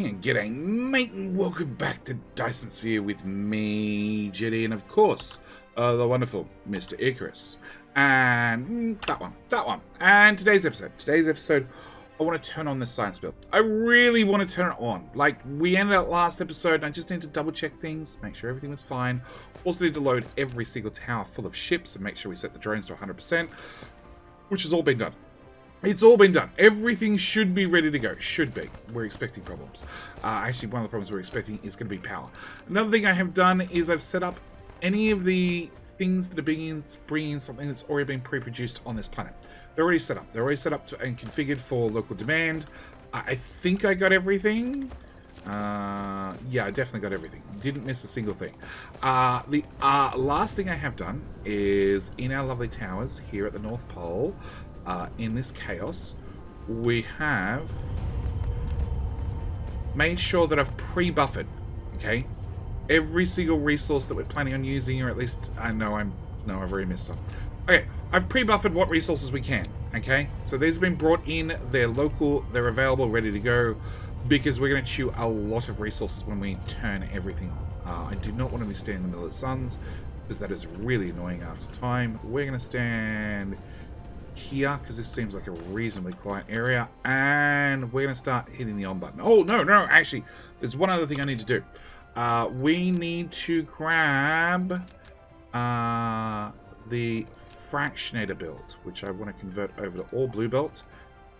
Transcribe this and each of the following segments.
morning and g'day mate, and welcome back to Dyson Sphere with me, Jetty, and of course, the wonderful Mr. Icarus. And that one. And today's episode, I want to turn on the science build. I really want to turn it on. Like, we ended up last episode, and I just need to double check things, make sure everything was fine. Also need to load every single tower full of ships and make sure we set the drones to 100%, which has all been done. It's all been done. Everything should be ready to go. Should be. We're expecting problems. Actually, one of the problems we're expecting is going to be power. Another thing I have done is I've set up any of the things that are bringing in something that's already been pre-produced on this planet. They're already set up. They're already set up and configured for local demand. I think I got everything. Yeah, I definitely got everything. Didn't miss a single thing. The last thing I have done is in our lovely towers here at the North Pole, in this chaos, we have made sure that I've pre-buffered, okay, every single resource that we're planning on using, or at least I've already missed some. Okay, I've pre-buffered what resources we can, okay? So these have been brought in, they're local, they're available, ready to go, because we're going to chew a lot of resources when we turn everything on. I do not want to be standing in the middle of the suns, because that is really annoying after time. We're going to stand here because this seems like a reasonably quiet area, and we're going to start hitting the on button. Oh, no, actually, there's one other thing I need to do. We need to grab the fractionator build, which I want to convert over to all blue belt.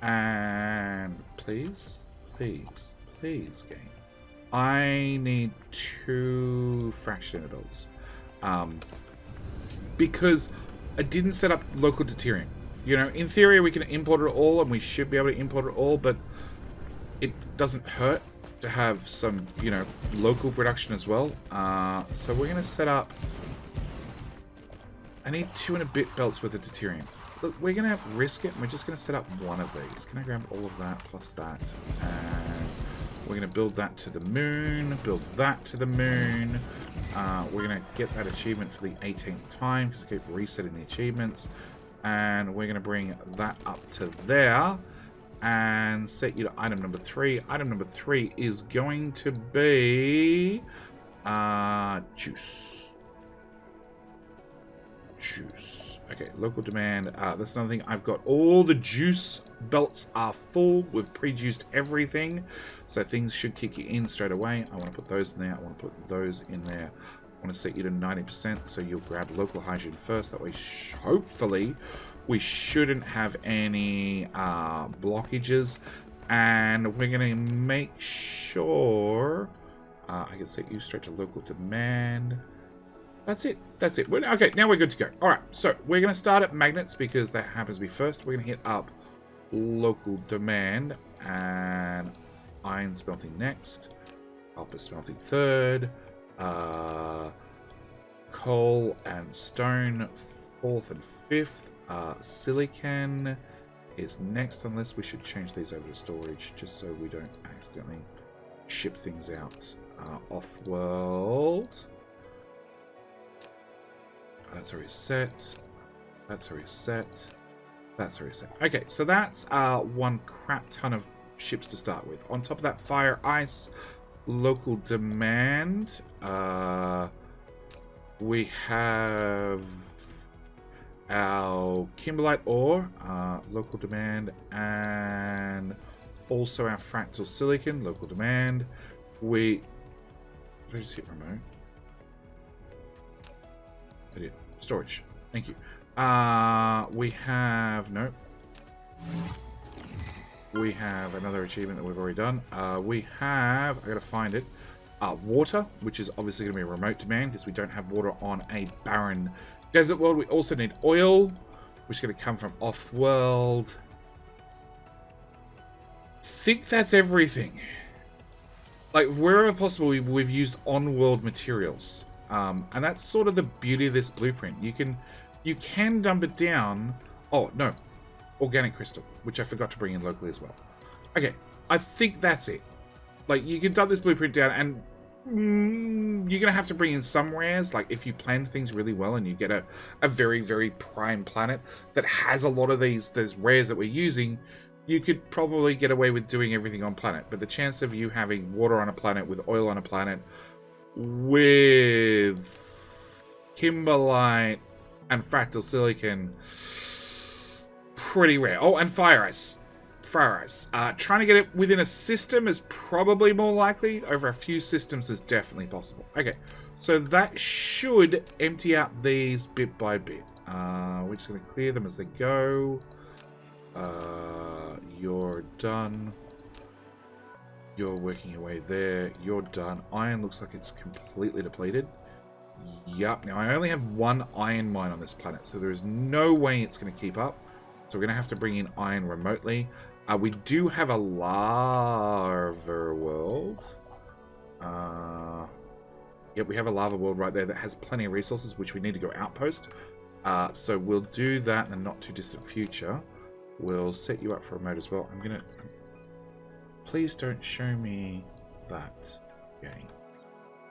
And please, game, I need 2 fractionator builds, because I didn't set up local deuterium. You know, in theory, we can import it all, and we should be able to import it all, but it doesn't hurt to have some, you know, local production as well. So we're going to set up... I need 2 and a bit belts with the deuterium. Look, we're going to risk it, and we're just going to set up one of these. Can I grab all of that plus that? And we're going to build that to the moon, build that to the moon. We're going to get that achievement for the 18th time, because I keep resetting the achievements. And we're going to bring that up to there and set you to item number 3. Item number 3 is going to be juice. Okay, local demand. That's another thing. I've got all the juice belts are full. We've pre-juiced everything, so things should kick you in straight away. I want to put those in there. I want to put those in there. I want to set you to 90%, so you'll grab local hydrogen first. That way, hopefully, we shouldn't have any blockages. And we're going to make sure I can set you straight to local demand. That's it. Okay, now we're good to go. All right, so we're going to start at magnets because that happens to be first. We're going to hit up local demand and iron smelting next. Copper smelting third. Coal and stone 4th and 5th. Silicon is next, unless we should change these over to storage just so we don't accidentally ship things out off-world. That's already set. That's already set. That's already set. Okay, so that's one crap ton of ships to start with. On top of that, fire, ice, local demand. We have our kimberlite ore, local demand, and also our fractal silicon, local demand. Did I just hit remote? I did. Storage. Thank you. We have another achievement that we've already done. I gotta find it. Water, which is obviously going to be a remote demand because we don't have water on a barren desert world. We also need oil, which is going to come from off-world. I think that's everything. Like, wherever possible, we've used on-world materials. And that's sort of the beauty of this blueprint. You can dump it down. Oh, no. Organic crystal, which I forgot to bring in locally as well. Okay, I think that's it. Like, you can dump this blueprint down, and you're going to have to bring in some rares. Like, if you plan things really well and you get a very, very prime planet that has a lot of those rares that we're using, you could probably get away with doing everything on planet, but the chance of you having water on a planet, with oil on a planet, with kimberlite and fractal silicon, pretty rare. Oh, and fire ice. Fire ice. Trying to get it within a system is probably more likely. Over a few systems is definitely possible. Okay, so that should empty out these bit by bit. We're just going to clear them as they go. You're done. You're working your way there. You're done. Iron looks like it's completely depleted. Yup. Now, I only have one iron mine on this planet, so there is no way it's going to keep up. So we're going to have to bring in iron remotely. We do have a lava world. Yep, we have a lava world right there that has plenty of resources, which we need to go outpost. So we'll do that in the not too distant future. We'll set you up for remote as well. I'm going to... Please don't show me that. Okay.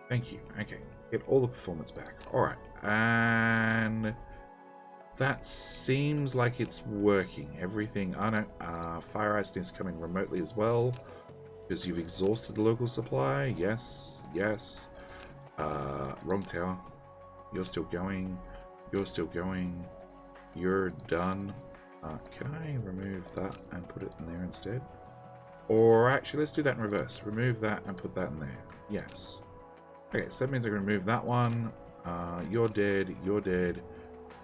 Thank you. Okay. Get all the performance back. Alright. And... that seems like it's working. Everything... Oh no. Fire ice is coming remotely as well. Because you've exhausted the local supply. Yes. Yes. Wrong tower. You're still going. You're still going. You're done. Can I remove that and put it in there instead? Or actually, let's do that in reverse. Remove that and put that in there. Yes. Okay, so that means I'm going to remove that one. You're dead. You're dead.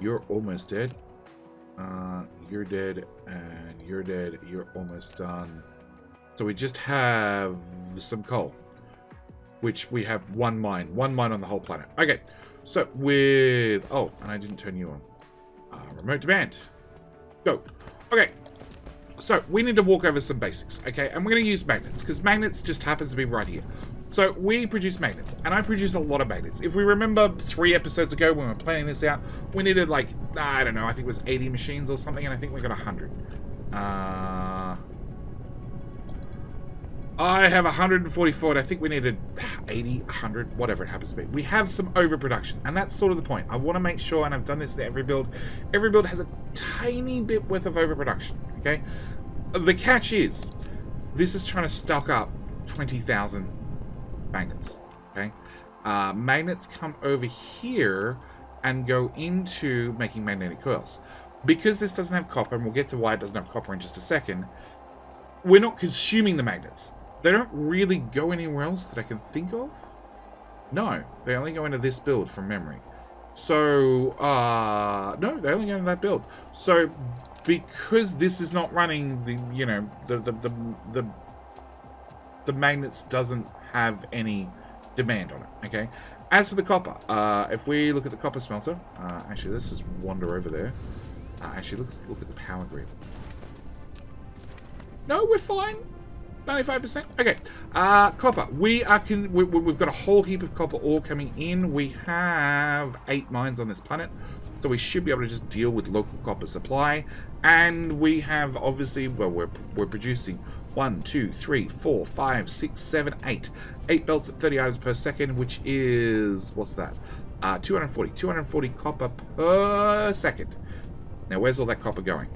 You're almost dead. You're dead. And you're dead. You're almost done. So we just have some coal. Which we have one mine. One mine on the whole planet. Okay. So with... Oh, and I didn't turn you on. Remote demand. Go. Okay. So we need to walk over some basics. Okay. And we're going to use magnets. Because magnets just happens to be right here. So we produce magnets. And I produce a lot of magnets. If we remember 3 episodes ago when we were planning this out, we needed like, I don't know, I think it was 80 machines or something. And I think we got 100. I have 144, and I think we needed 80, 100, whatever it happens to be. We have some overproduction, and that's sort of the point. I want to make sure, and I've done this to every build has a tiny bit worth of overproduction, okay? The catch is, this is trying to stock up 20,000 magnets, okay? Magnets come over here and go into making magnetic coils. Because this doesn't have copper, and we'll get to why it doesn't have copper in just a second, we're not consuming the magnets. They don't really go anywhere else that I can think of. No, they only go into this build from memory. So, no, they only go into that build. So, because this is not running the, you know, the magnets doesn't have any demand on it, okay? As for the copper, if we look at the copper smelter, actually, let's just wander over there. Actually, let's look at the power grid. No, we're fine. 95%. Okay. Copper. We've got a whole heap of copper ore coming in. We have 8 mines on this planet, so we should be able to just deal with local copper supply. And we have obviously, well, we're producing 1, 2, 3, 4, 5, 6, 7, 8. 8 belts at 30 items per second, which is, what's that? 240 copper per second. Now, where's all that copper going?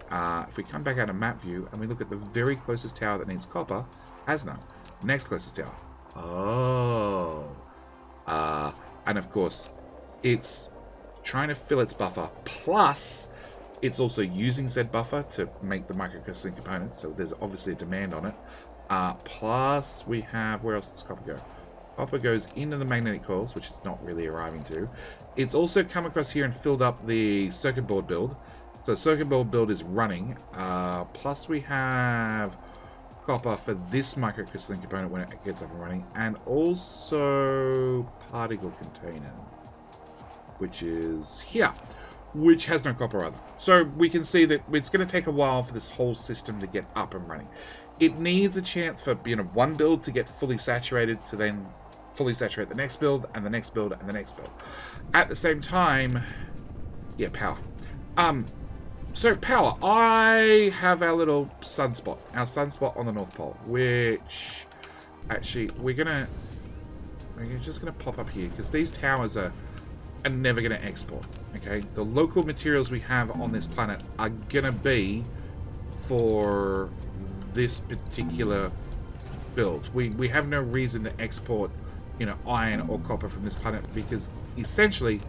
If we come back out of map view and we look at the very closest tower that needs copper, has none. Next closest tower. Oh. And of course, it's trying to fill its buffer. Plus, it's also using said buffer to make the microcrystalline components. So there's obviously a demand on it. Plus, we have... Where else does copper go? Copper goes into the magnetic coils, which it's not really arriving to. It's also come across here and filled up the circuit board build. So circuit board build is running. Plus we have copper for this microcrystalline component when it gets up and running. And also particle container, which is here, which has no copper either. So we can see that it's going to take a while for this whole system to get up and running. It needs a chance for, you know, one build to get fully saturated to then fully saturate the next build and the next build and the next build. At the same time, yeah, power. So power, I have our little sunspot, on the North Pole, which actually we're just gonna pop up here because these towers are never gonna export. Okay, the local materials we have on this planet are gonna be for this particular build. We have no reason to export, you know, iron or copper from this planet because essentially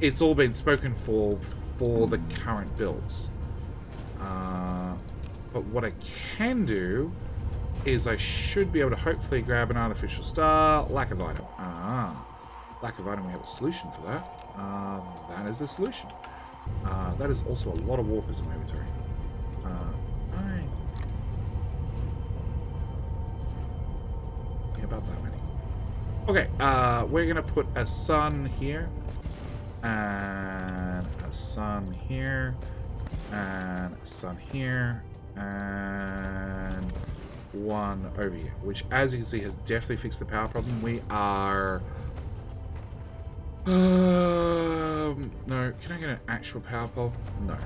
it's all been spoken for the current builds. But what I can do is I should be able to hopefully grab an artificial star. Lack of item. Lack of item, we have a solution for that. That is the solution. That is also a lot of warpers in my inventory. Alright. Yeah, about that many. Okay, we're going to put a sun here. And a sun here. And a sun here. And one over here. Which, as you can see, has definitely fixed the power problem. We are... no. Can I get an actual power pole? No.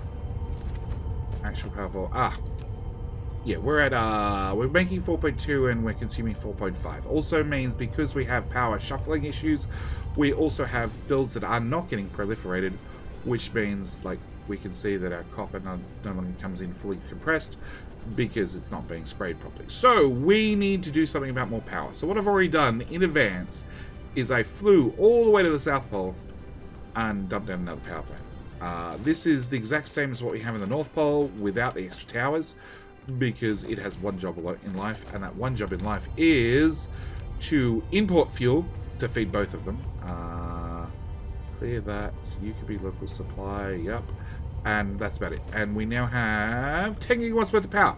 Actual power pole. Yeah, we're at, we're making 4.2 and we're consuming 4.5. Also means because we have power shuffling issues, we also have builds that are not getting proliferated, which means, like, we can see that our copper no longer comes in fully compressed because it's not being sprayed properly. So, we need to do something about more power. So what I've already done in advance is I flew all the way to the South Pole and dumped down another power plant. This is the exact same as what we have in the North Pole without the extra towers, because it has one job in life, and that one job in life is to import fuel to feed both of them. Clear that. You could be local supply. Yep. And that's about it. And we now have 10 gigawatts worth of power.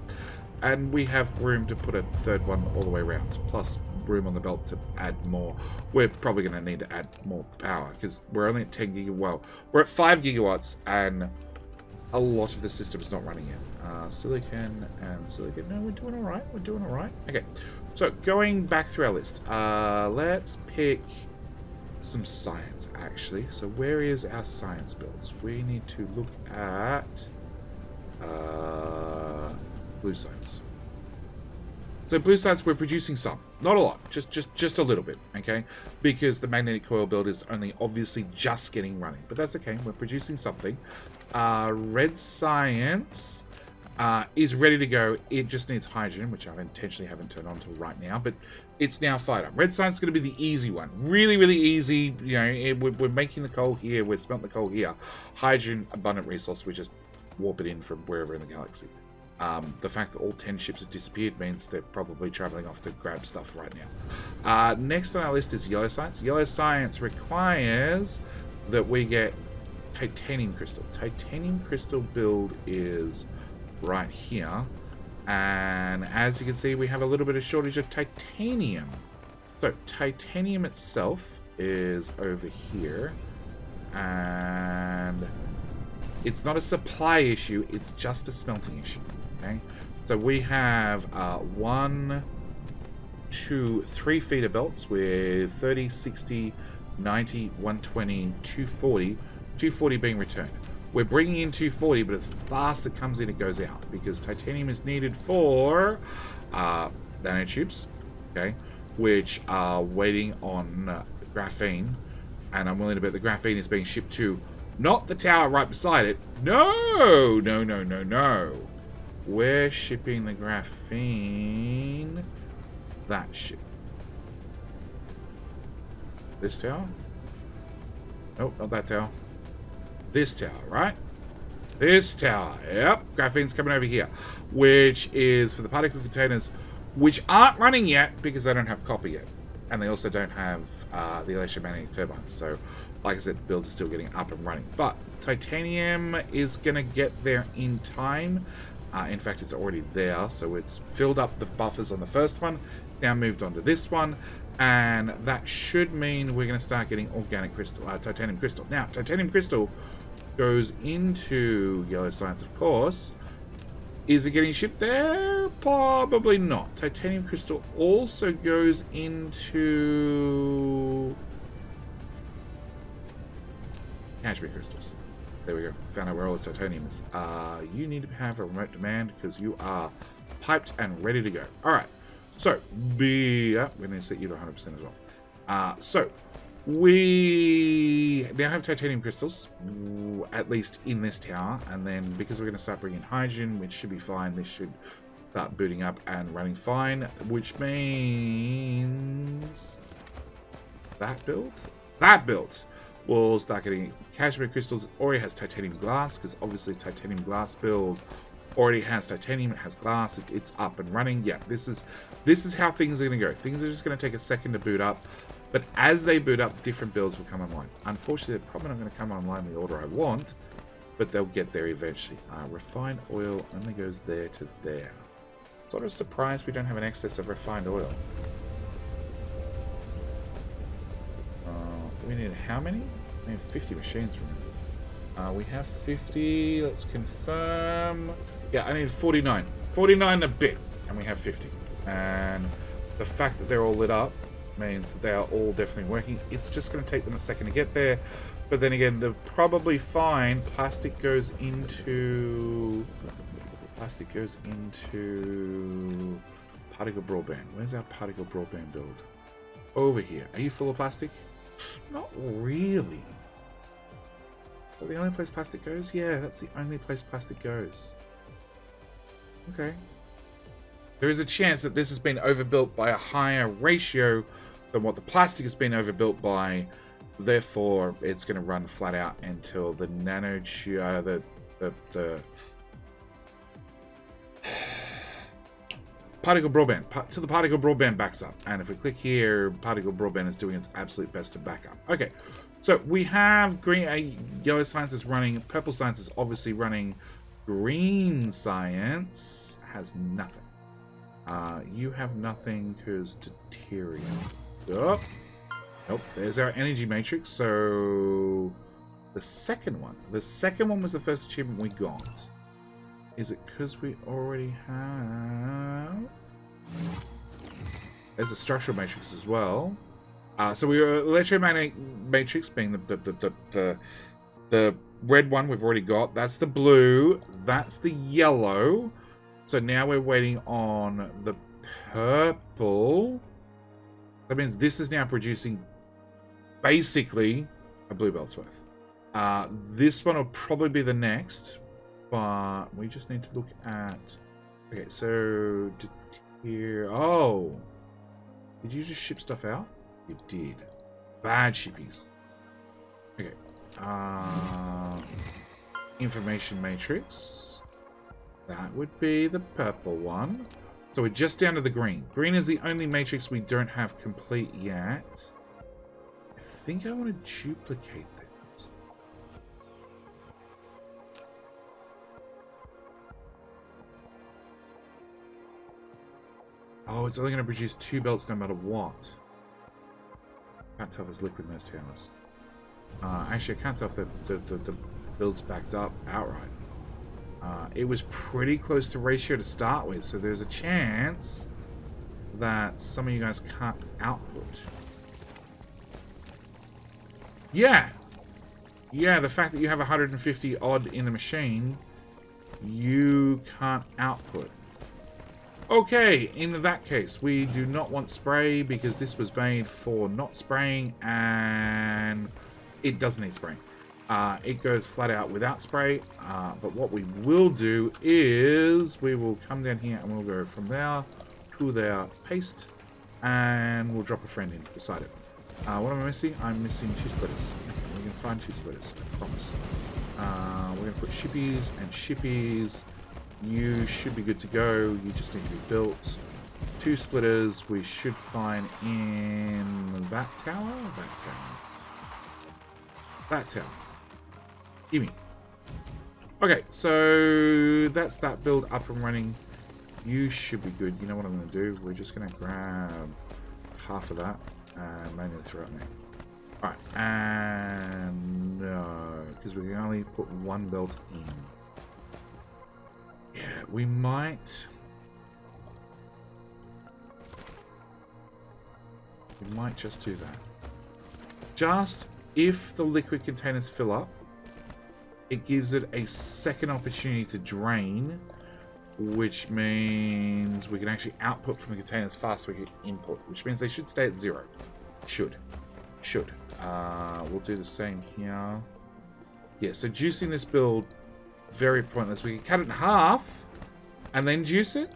And we have room to put a third one all the way around. Plus room on the belt to add more. We're probably going to need to add more power because we're only at 10 gigawatts. Well, we're at 5 gigawatts and a lot of the system is not running yet. Silicon and silicon. No, we're doing all right. We're doing all right. Okay. So going back through our list, let's pick some science actually. So where is our science builds? We need to look at blue science. So blue science, we're producing some, not a lot, just a little bit, okay? Because the magnetic coil build is only obviously just getting running, but that's okay. We're producing something. Red science is ready to go. It just needs hydrogen, which I intentionally haven't turned on till right now, but it's now fired up. Red science is going to be the easy one, really, really easy. You know, we're making the coal here, we're smelting the coal here. Hydrogen, abundant resource. We just warp it in from wherever in the galaxy. The fact that all 10 ships have disappeared means they're probably traveling off to grab stuff right now. Next on our list is yellow science. Yellow science requires that we get titanium crystal. Titanium crystal build is right here. And as you can see, we have a little bit of shortage of titanium. So titanium itself is over here. And it's not a supply issue, it's just a smelting issue. Okay, so we have 1, 2, 3 feeder belts with 30, 60, 90, 120, 240, 240 being returned. We're bringing in 240, but as fast as it comes in, it goes out because titanium is needed for nanotubes, okay, which are waiting on graphene, and I'm willing to bet the graphene is being shipped to not the tower right beside it. No, no, no, no, no. We're shipping the graphene. That ship. This tower? Nope, not that tower. This tower, right? This tower. Yep, graphene's coming over here. Which is for the particle containers, which aren't running yet because they don't have copper yet. And they also don't have the electromagnetic turbines. So, like I said, the builds are still getting up and running. But titanium is going to get there in time. In fact, it's already there. So it's filled up the buffers on the first one. Now moved on to this one. And that should mean we're going to start getting organic crystal, titanium crystal. Now, titanium crystal goes into yellow science, of course. Is it getting shipped there? Probably not. Titanium crystal also goes into cashmere crystals. There we go. Found out where all the titanium is. You need to have a remote demand because you are piped and ready to go. All right. So, we're going to set you to 100% as well. So, we now have titanium crystals, at least in this tower. And then because we're going to start bringing hydrogen, which should be fine, this should start booting up and running fine, which means that build will start getting cashmere crystals. It already has titanium glass, because obviously titanium glass build already has titanium, it has glass, it's up and running. Yeah, this is how things are going to go. Things are just going to take a second to boot up, but as they boot up, different builds will come online. Unfortunately, they're probably not going to come online in the order I want, but they'll get there eventually. Refined oil only goes there to there. Sort of surprised we don't have an excess of refined oil. We need how many? We have 50 machines, remember. We have 50. Let's confirm. Yeah, I need 49. 49 a bit. And we have 50. And the fact that they're all lit up means that they are all definitely working. It's just going to take them a second to get there. But then again, they're probably fine. Plastic goes into particle broadband. Where's our particle broadband build? Over here. Are you full of plastic? Not really. Is that the only place plastic goes? Yeah, that's the only place plastic goes. Okay. There is a chance that this has been overbuilt by a higher ratio than what the plastic has been overbuilt by. Therefore, it's going to run flat out until the particle broadband, till the particle broadband backs up. And if we click here, particle broadband is doing its absolute best to back up. Okay, so we have green, yellow science is running, purple science is obviously running, green science has nothing. You have nothing because deuterium. Oh, nope, there's our energy matrix. So the second one was the first achievement we got. Is it because we already have... There's a structural matrix as well. So we were electromagnetic matrix being the red one we've already got. That's the blue. That's the yellow. So now we're waiting on the purple. That means this is now producing basically a blue belt's worth. This one will probably be the next. But we just need to look at... Okay, so... Here... Oh! Did you just ship stuff out? You did. Bad shippies. Okay. Information matrix. That would be the purple one. So we're just down to the green. Green is the only matrix we don't have complete yet. I think I want to duplicate this. Oh, it's only going to produce 2 belts no matter what. Can't tell if it's liquid in those towers. Actually, I can't tell if the build's backed up outright. It was pretty close to ratio to start with, so there's a chance that some of you guys can't output. Yeah! Yeah, the fact that you have 150 odd in the machine, you can't output. Okay, in that case, we do not want spray because this was made for not spraying and it doesn't need spraying. It goes flat out without spray, but what we will do is we will come down here and we'll go from there to there, paste, and we'll drop a friend in beside it. What am I missing? I'm missing 2 splitters. Okay, we can find 2 splitters, I promise. We're going to put shippies and shippies. You should be good to go. You just need to be built. 2 splitters we should find in that tower. That tower. Gimme. Okay, so that's that build up and running. You should be good. You know what I'm going to do? We're just going to grab half of that and manually throw it in there. Alright, and no, because we can only put 1 belt in. Yeah, we might just do that. Just if the liquid containers fill up, it gives it a second opportunity to drain, which means we can actually output from the containers faster we can input, which means they should stay at 0. Should. We'll do the same here. Yeah, so juicing this build, very pointless. We can cut it in half and then juice it,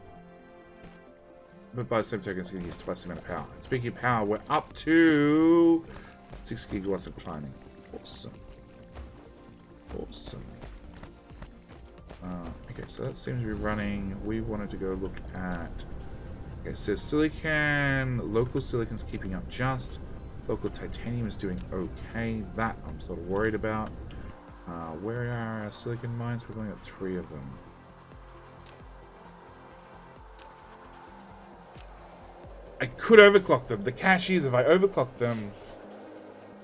but by the same token, it's going to use twice the amount of power. And speaking of power, we're up to 6 gigawatts of climbing. Awesome. Awesome. Okay, so that seems to be running. We wanted to go look at... Okay, so silicon, local silicon's keeping up just. Local titanium is doing okay. That I'm sort of worried about. Where are our silicon mines? We've only got 3 of them. I could overclock them. The catch is, if I overclock them,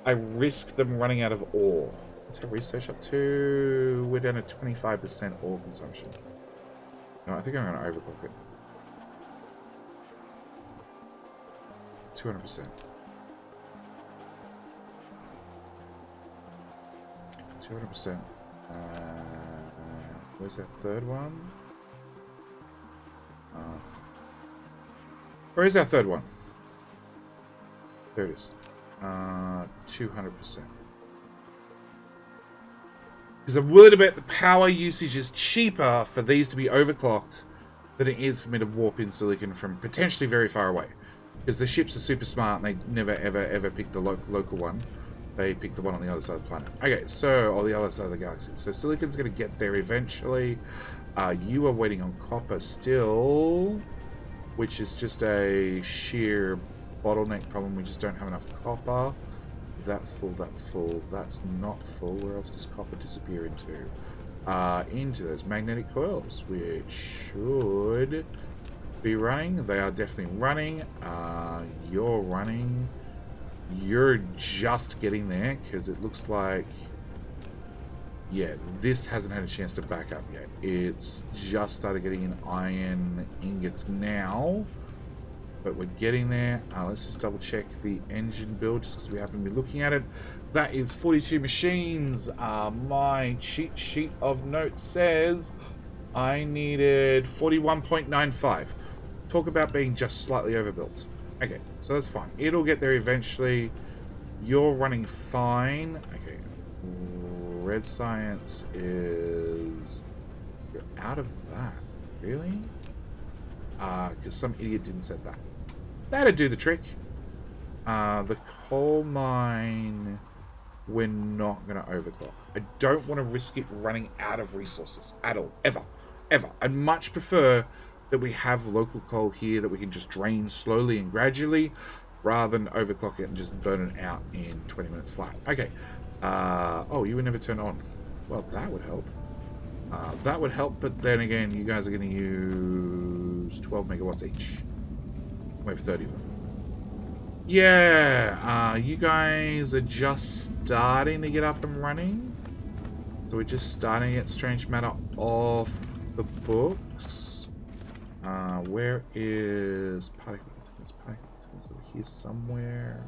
I risk them running out of ore. What's our research up to? We're down to 25% ore consumption. No, I think I'm going to overclock it. 200%. 200%. Where's that third one? Where is our third one? There it is. 200%. Because I'm willing to bet the power usage is cheaper for these to be overclocked than it is for me to warp in silicon from potentially very far away. Because the ships are super smart and they never ever pick the local one. They pick the one on the other side of the planet. Okay, so, or the other side of the galaxy. So silicon's going to get there eventually. You are waiting on copper still, which is just a sheer bottleneck problem. We just don't have enough copper. That's full, that's full, that's not full. Where else does copper disappear into? Into those magnetic coils, which should be running. They are definitely running. You're running. You're just getting there, because it looks like, yeah, this hasn't had a chance to back up yet. It's just started getting in iron ingots now, but we're getting there. Let's just double check the engine build, just because we happen to be looking at it. That is 42 machines. My cheat sheet of notes says I needed 41.95. Talk about being just slightly overbuilt. Okay, so that's fine. It'll get there eventually. You're running fine. Okay. Red science is... You're out of that. Really? Because some idiot didn't set that. That'd do the trick. The coal mine, we're not going to overclock. I don't want to risk it running out of resources at all. Ever. Ever. I'd much prefer that we have local coal here that we can just drain slowly and gradually, rather than overclock it and just burn it out in 20 minutes flat. Okay. Oh, you were never turned on. Well, that would help. That would help, but then again, you guys are going to use 12 megawatts each. We have 30 of them. Yeah, you guys are just starting to get up and running. So we're just starting to get strange matter off the books. Where is particle intelligence? Particle intelligence over here somewhere.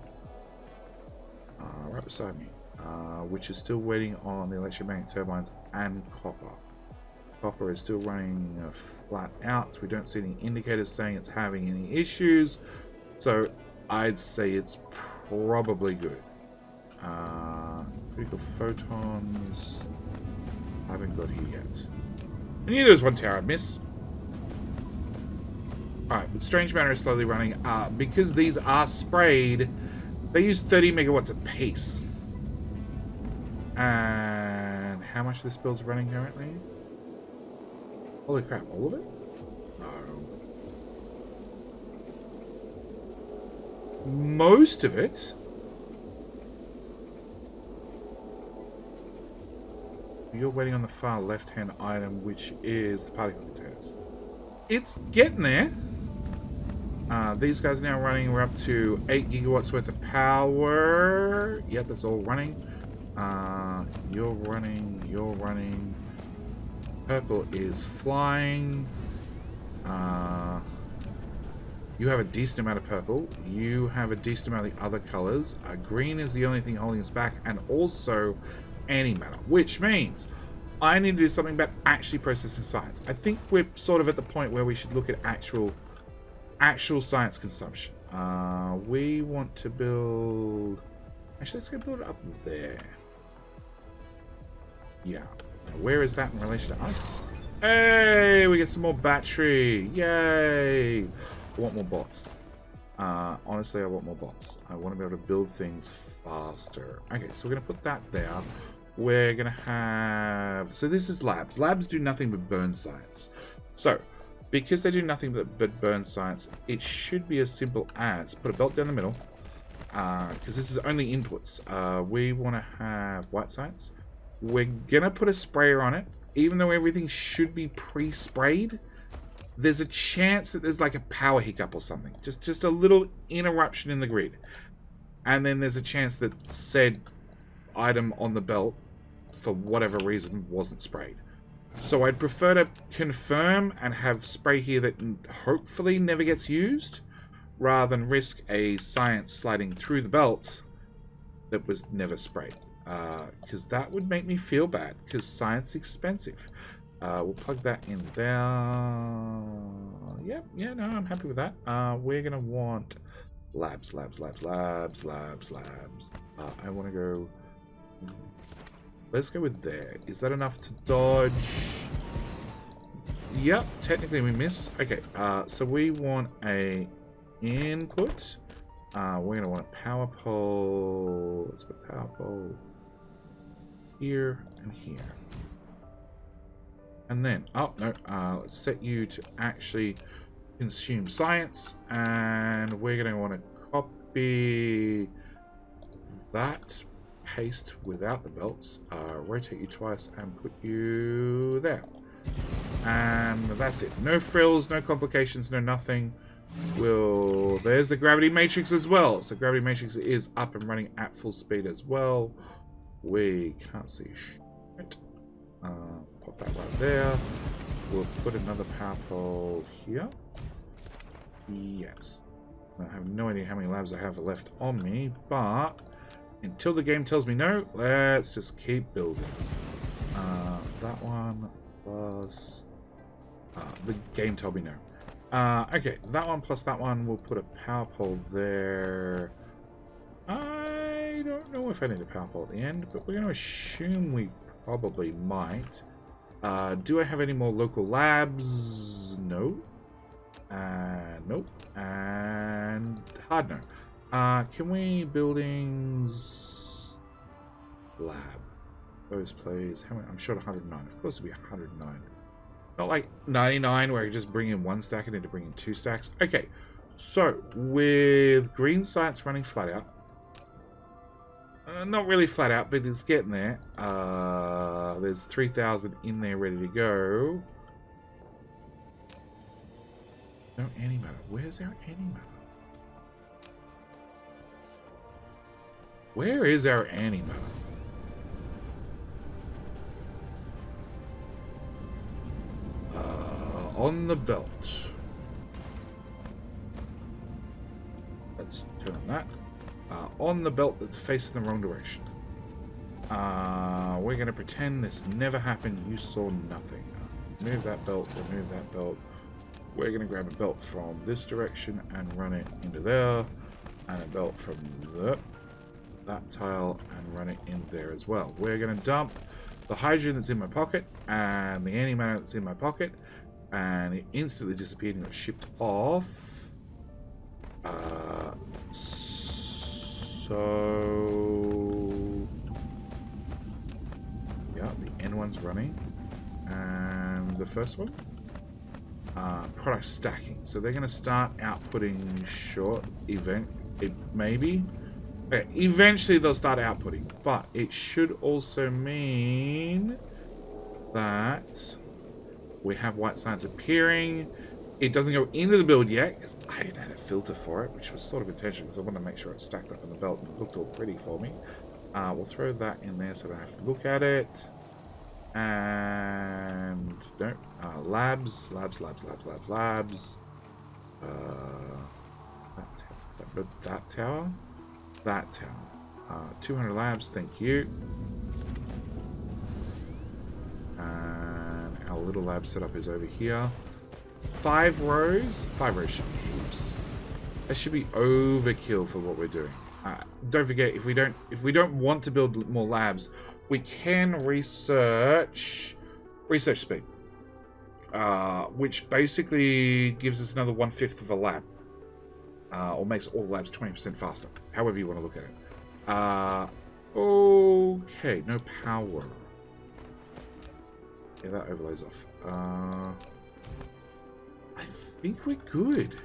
Right beside me. Which is still waiting on the electromagnetic turbines and copper. Copper is still running flat out. We don't see any indicators saying it's having any issues. So I'd say it's probably good. Critical photons. I haven't got here yet. I knew there was one tower I'd miss. Alright, but strange matter is slowly running. Because these are sprayed, they use 30 megawatts a piece. And how much of this build's running currently? Holy crap, all of it? No. Most of it. You're waiting on the far left-hand item, which is the particle containers. It's getting there. These guys are now running. We're up to 8 gigawatts worth of power. Yep, that's all running. You're running. You're running. Purple is flying. You have a decent amount of purple. You have a decent amount of the other colors. Green is the only thing holding us back, and also antimatter, which means I need to do something about actually processing science. I think we're sort of at the point where we should look at actual science consumption. We want to build... Actually, let's go build it up there. Yeah. Now, where is that in relation to us? Hey, we get some more battery. Yay. I want more bots. Honestly, I want more bots. I want to be able to build things faster. Okay, so we're going to put that there. We're going to have... So this is labs. Labs do nothing but burn science. So, because they do nothing but burn science, it should be as simple as put a belt down the middle. Because this is only inputs. We want to have white science. We're going to put a sprayer on it. Even though everything should be pre-sprayed, there's a chance that there's like a power hiccup or something. Just a little interruption in the grid. And then there's a chance that said item on the belt, for whatever reason, wasn't sprayed. So I'd prefer to confirm and have spray here that hopefully never gets used, rather than risk a science sliding through the belt that was never sprayed. Because that would make me feel bad, because science is expensive. We'll plug that in there. Yep, yeah, no, I'm happy with that. We're going to want labs. I want to go... Let's go with there. Is that enough to dodge? Yep, technically we miss. Okay, so we want a input. We're going to want a power pole. Let's put power pole here and here. And then, oh no, let's set you to actually consume science. And we're going to want to copy that, paste without the belts, rotate you twice and put you there. And that's it. No frills, no complications, no nothing. There's the gravity matrix as well. So gravity matrix is up and running at full speed as well. We can't see shit. Pop that right there. We'll put another power pole here. Yes. I have no idea how many labs I have left on me, but until the game tells me no, let's just keep building. That one plus... the game told me no. Okay, that one plus that one, we'll put a power pole there. I don't know if I need a power pole at the end, but we're going to assume we probably might. Do I have any more local labs? No. Nope. And hard no. Can we buildings lab? Those plays. How many? I'm short 109. Of course it'll be 109. Not like 99 where you just bring in one stack and need to bring in two stacks. Okay, so with green science running flat out, not really flat out, but it's getting there. There's 3,000 in there ready to go. No antimatter. Where's our antimatter? Where is our antimatter? On the belt. Let's turn on that. On the belt that's facing the wrong direction. We're going to pretend this never happened. You saw nothing. Move that belt. Remove that belt. We're going to grab a belt from this direction and run it into there. And a belt from that tile and run it in there as well. We're going to dump the hydrogen that's in my pocket and the antimatter that's in my pocket. And it instantly disappeared and got shipped off. So... yeah, the N one's running. And the first one? Product stacking. So they're going to start outputting short event. Maybe. Okay, eventually they'll start outputting. But it should also mean that we have white science appearing. It doesn't go into the build yet because I didn't have a filter for it, which was sort of intentional because I want to make sure it stacked up on the belt and it looked all pretty for me. We'll throw that in there so I don't have to look at it. And no, labs. That tower. 200 labs, thank you. And our little lab setup is over here. 5 rows. 5 rows should be heaps. That should be overkill for what we're doing. Don't forget, if we don't want to build more labs, we can research speed. which basically gives us another 1/5 of a lap, or makes all labs 20% faster, however you want to look at it. Okay, no power. Yeah, that overlays off. I think we're good.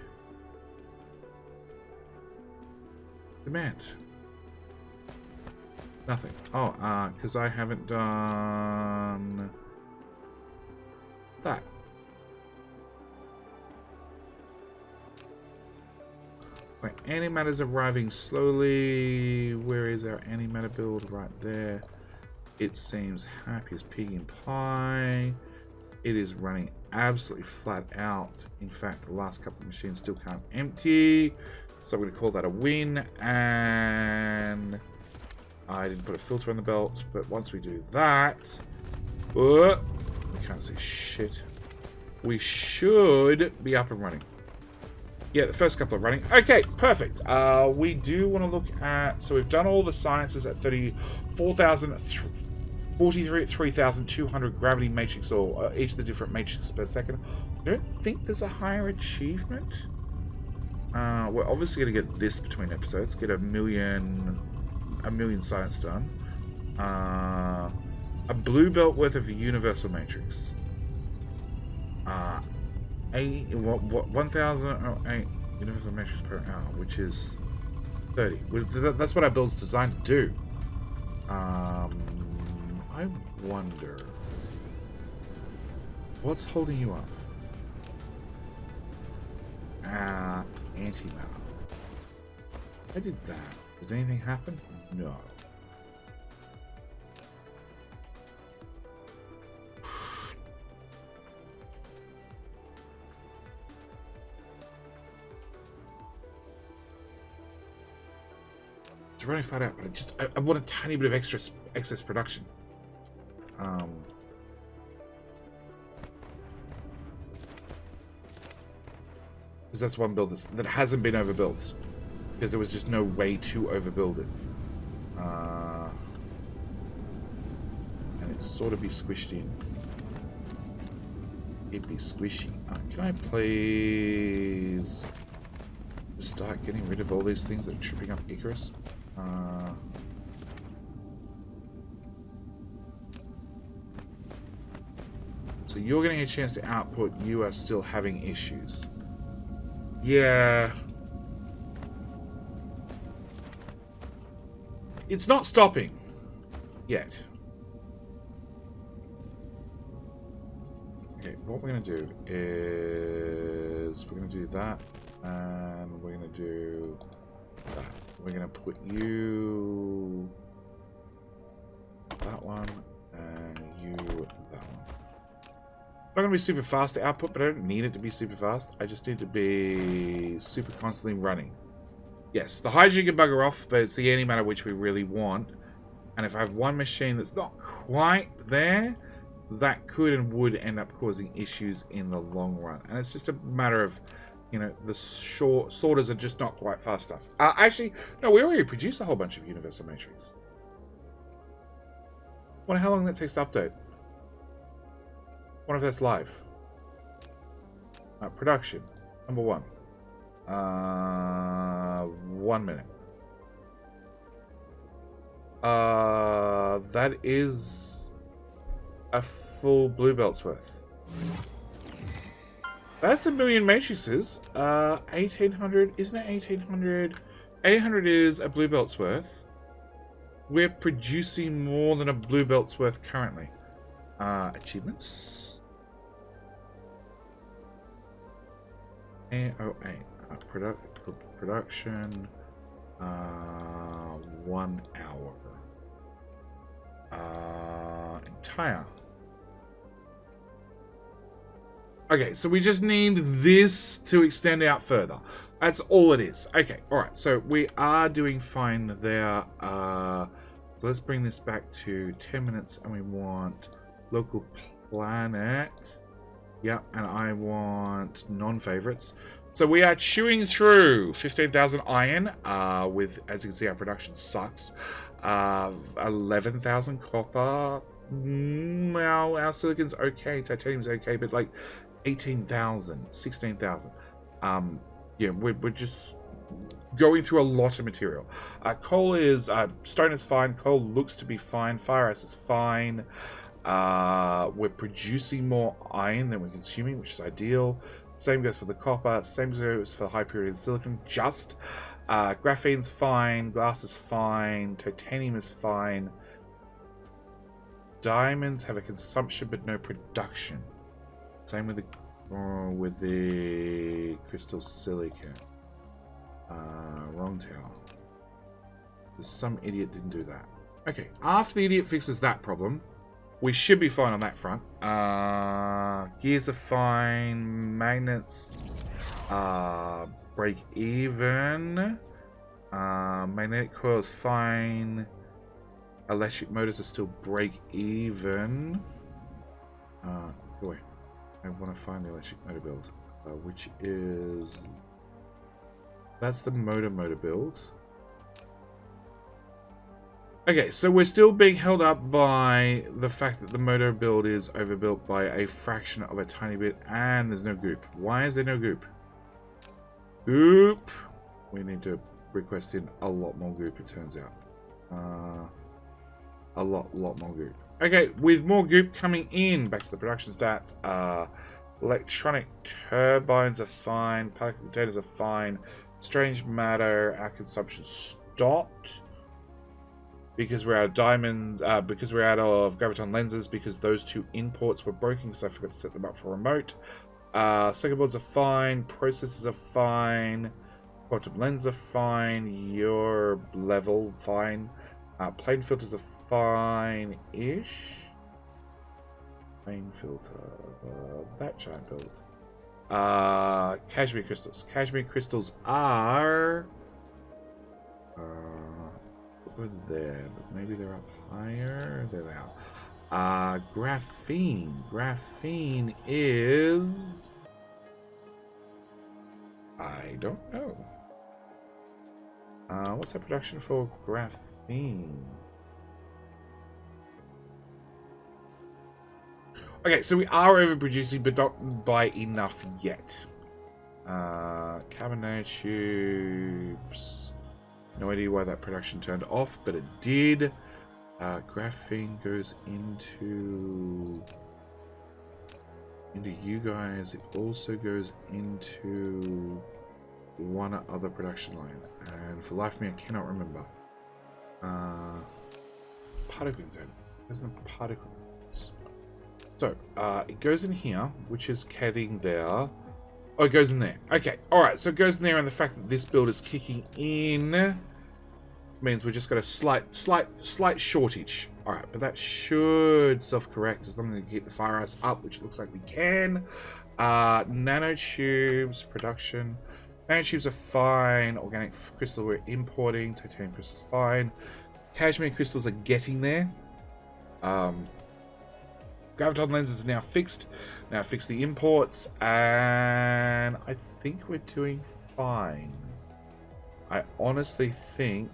Demand. Nothing. Oh, because I haven't done that. Right, antimatter's arriving slowly. Where is our antimatter build? Right there. It seems happy as pig in pie. It is running absolutely flat out. In fact, the last couple of machines still can't empty. So I'm going to call that a win. And I didn't put a filter on the belt, but once we do that, we can't see shit. We should be up and running. Yeah, the first couple are running. Okay, perfect. We do want to look at... So we've done all the sciences at 43,200 gravity matrix, or each of the different matrices per second. I don't think there's a higher achievement. We're obviously going to get this between episodes. Get a million science done. A blue belt worth of universal matrix. 1,008 universal matrix per hour, which is 30. That's what our build's designed to do. I wonder what's holding you up. Antimatter. I did that. Did anything happen? No. It's running flat out, but I want a tiny bit of excess production. Because that's one build that hasn't been overbuilt. Because there was just no way to overbuild it. And it's sort of be squished in. It'd be squishy. Can I please start getting rid of all these things that are tripping up Icarus? So you're getting a chance to output. You are still having issues. Yeah. It's not stopping yet. Okay, what we're going to do is we're going to do that, and we're going to do that. We're going to put you that one, and you that one. Not going to be super fast to output, but I don't need it to be super fast. I just need to be super constantly running. Yes, the hydrogen can bugger off, but it's the antimatter which we really want. And if I have one machine that's not quite there, that could and would end up causing issues in the long run. And it's just a matter of, you know, the sorters are just not quite fast enough. Actually, no, we already produced a whole bunch of universal matrix. Wonder how long that takes to update. Wonder if that's live. Production, number 1. 1 minute. That is a full blue belt's worth. That's a million matrices. 1800, isn't it 1800? 800 is a blue belt's worth. We're producing more than a blue belt's worth currently. Achievements. A08. Production. 1 hour. Entire. Okay, so we just need this to extend out further. That's all it is. Okay, alright, so we are doing fine there. So let's bring this back to 10 minutes, and we want local planet. Yeah, and I want non-favorites. So we are chewing through 15,000 iron, with, as you can see, our production sucks. 11,000 copper. well, our silicon's okay, titanium's okay, but like 18,000, 16,000. Yeah, we're just going through a lot of material. Coal is, stone is fine, coal looks to be fine, fire ice is fine. We're producing more iron than we're consuming, which is ideal. Same goes for the copper, same goes for high purity silicon, just. Graphene's fine, glass is fine, titanium is fine. Diamonds have a consumption but no production. Same with the crystal silica. Wrong tower. Some idiot didn't do that. Okay, after the idiot fixes that problem, we should be fine on that front. Gears are fine. Magnets break even. Magnetic coil is fine. Electric motors are still break even. Boy, I want to find the electric motor build, which is... That's the motor build. Okay, so we're still being held up by the fact that the motor build is overbuilt by a fraction of a tiny bit, and there's no goop. Why is there no goop? Goop! We need to request in a lot more goop, it turns out. A lot more goop. Okay, with more goop coming in, back to the production stats. Electronic turbines are fine. Power containers are fine. Strange matter, our consumption stopped. Because we're out of diamonds, because we're out of graviton lenses, because those two imports were broken because I forgot to set them up for remote. Circuit boards are fine, processors are fine, quantum lenses are fine, your level fine, plane filters are fine-ish. Plane filter, that giant build. Cashmere crystals. Cashmere crystals are... over there, but maybe they're up higher. There they are. Graphene. Graphene is... I don't know. What's our production for graphene? Okay, so we are overproducing, but not by enough yet. Carbon nanotubes. No idea why that production turned off, but it did. Graphene goes into you guys. It also goes into one other production line, and for the life of me, I cannot remember. Particle container. There's no particles. So it goes in here, which is heading there. Oh, it goes in there. Okay, alright, so it goes in there, and the fact that this build is kicking in means we've just got a slight shortage. Alright, but that should self-correct as long as we keep the fire ice up, which looks like we can. Nanotubes, production. Nanotubes are fine. Organic crystal we're importing. Titanium crystals fine. Cashmere crystals are getting there. Graviton lenses are now fixed. Now fix the imports, and I think we're doing fine. I honestly think,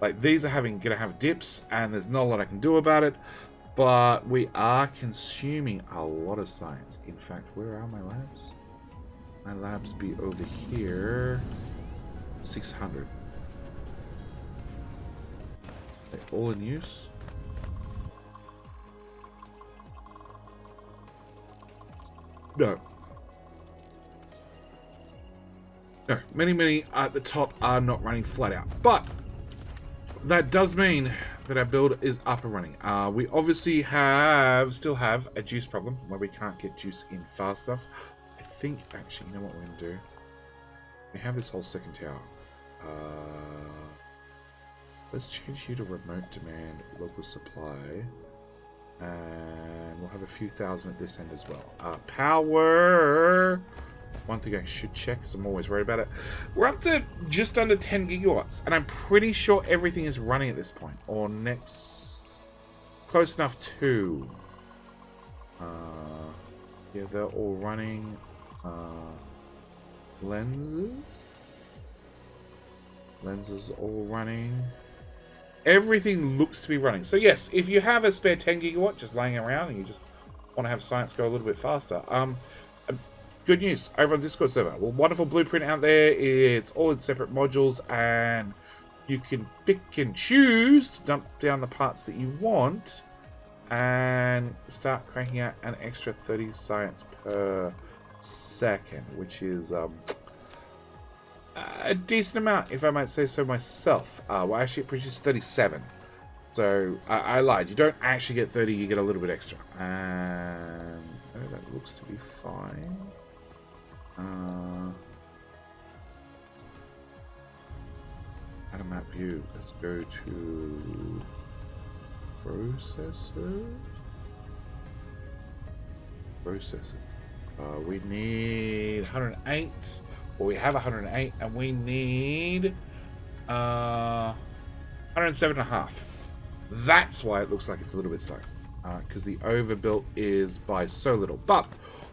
like, these are gonna have dips, and there's not a lot I can do about it. But we are consuming a lot of science. In fact, where are my labs? My labs be over here. 600. Are they all in use? No. No. Many at the top are not running flat out. But that does mean that our build is up and running. We obviously still have a juice problem where we can't get juice in fast enough. I think, actually, you know what we're going to do? We have this whole second tower. Let's change you to remote demand, local supply. And we'll have a few thousand at this end as well. Power! One thing I should check, because I'm always worried about it. We're up to just under 10 gigawatts, and I'm pretty sure everything is running at this point. Or next... Close enough to... yeah, they're all running. Lenses? Lenses all running. everything looks to be running. So yes, if you have a spare 10 gigawatt just laying around and you just want to have science go a little bit faster, good news over on Discord server. Well, wonderful blueprint out there. It's all in separate modules, and you can pick and choose to dump down the parts that you want and start cranking out an extra 30 science per second, which is a decent amount, if I might say so myself. Well, actually, it produces 37. So I lied. You don't actually get 30. You get a little bit extra. And oh, that looks to be fine. Add a map view. Let's go to processor. Processor. We need 108. Well, we have 108, and we need 107.5. That's why it looks like it's a little bit slow, because the overbuilt is by so little. But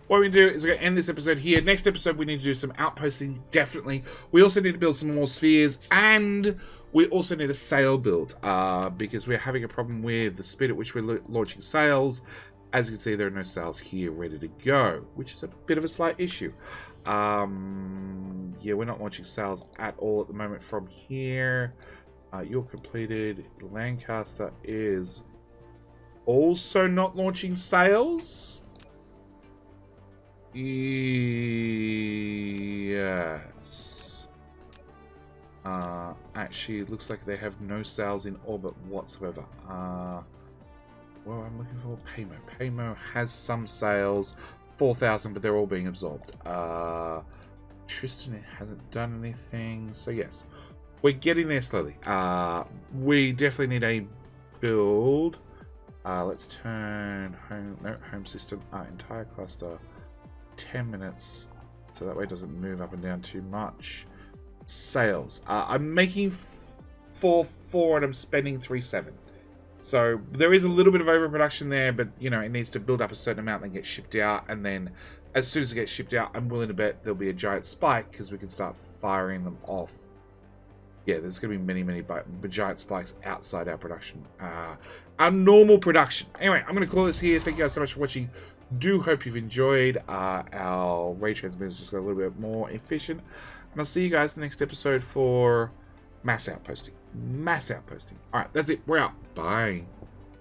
what we do is we're going to end this episode here. Next episode, we need to do some outposting, definitely. We also need to build some more spheres, and we also need a sail build, because we're having a problem with the speed at which we're launching sails. As you can see, there are no sails here ready to go, which is a bit of a slight issue. Yeah, we're not launching sails at all at the moment from here. You're completed. Lancaster is also not launching sails. Yes. Actually, it looks like they have no sails in orbit whatsoever. Well, I'm looking for Paymo. Paymo has some sails, 4,000, but they're all being absorbed. Tristan, it hasn't done anything. So yes, we're getting there slowly. We definitely need a build. Let's turn home system, entire cluster, 10 minutes, so that way it doesn't move up and down too much. Sales. I'm making 4.4 and I'm spending 3.7. So there is a little bit of overproduction there, but you know, it needs to build up a certain amount and get shipped out, and then as soon as it gets shipped out, I'm willing to bet there'll be a giant spike because we can start firing them off. Yeah, there's going to be many giant spikes outside our production. Our normal production. Anyway, I'm going to call this here. Thank you guys so much for watching. Do hope you've enjoyed. Our ray transmitters just got a little bit more efficient. And I'll see you guys in the next episode for mass outposting. Mass outposting. Alright, that's it. We're out. Bye.